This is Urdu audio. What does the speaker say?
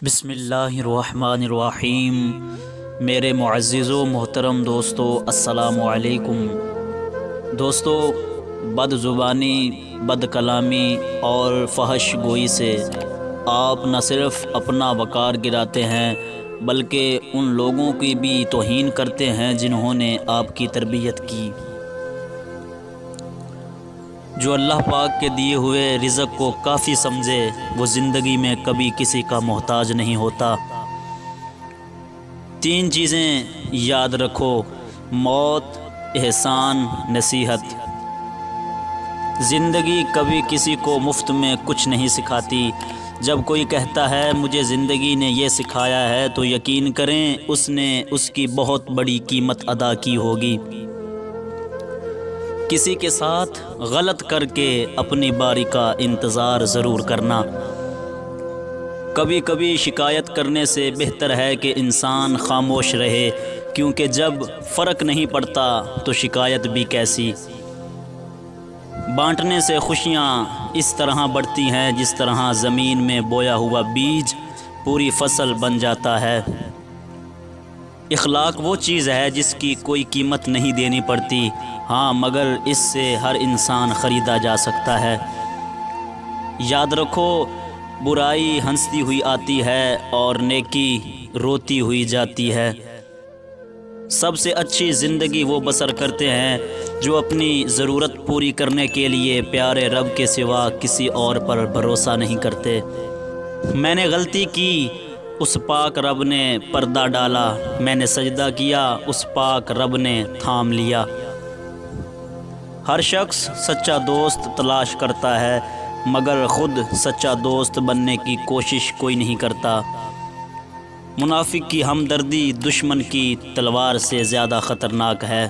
بسم اللہ الرحمن الرحیم۔ میرے معزز و محترم دوستو، السلام علیکم۔ دوستو، بد زبانی، بد کلامی اور فحش گوئی سے آپ نہ صرف اپنا وقار گراتے ہیں بلکہ ان لوگوں کی بھی توہین کرتے ہیں جنہوں نے آپ کی تربیت کی۔ جو اللہ پاک کے دیے ہوئے رزق کو کافی سمجھے وہ زندگی میں کبھی کسی کا محتاج نہیں ہوتا۔ 3 چیزیں یاد رکھو: موت، احسان، نصیحت۔ زندگی کبھی کسی کو مفت میں کچھ نہیں سکھاتی۔ جب کوئی کہتا ہے مجھے زندگی نے یہ سکھایا ہے تو یقین کریں اس نے اس کی بہت بڑی قیمت ادا کی ہوگی۔ کسی کے ساتھ غلط کر کے اپنی باری کا انتظار ضرور کرنا۔ کبھی کبھی شکایت کرنے سے بہتر ہے کہ انسان خاموش رہے، کیونکہ جب فرق نہیں پڑتا تو شکایت بھی کیسی۔ بانٹنے سے خوشیاں اس طرح بڑھتی ہیں جس طرح زمین میں بویا ہوا بیج پوری فصل بن جاتا ہے۔ اخلاق وہ چیز ہے جس کی کوئی قیمت نہیں دینی پڑتی، ہاں مگر اس سے ہر انسان خریدا جا سکتا ہے۔ یاد رکھو، برائی ہنستی ہوئی آتی ہے اور نیکی روتی ہوئی جاتی ہے۔ سب سے اچھی زندگی وہ بسر کرتے ہیں جو اپنی ضرورت پوری کرنے کے لیے پیارے رب کے سوا کسی اور پر بھروسہ نہیں کرتے۔ میں نے غلطی کی، اس پاک رب نے پردہ ڈالا، میں نے سجدہ کیا، اس پاک رب نے تھام لیا۔ ہر شخص سچا دوست تلاش کرتا ہے مگر خود سچا دوست بننے کی کوشش کوئی نہیں کرتا۔ منافق کی ہمدردی دشمن کی تلوار سے زیادہ خطرناک ہے۔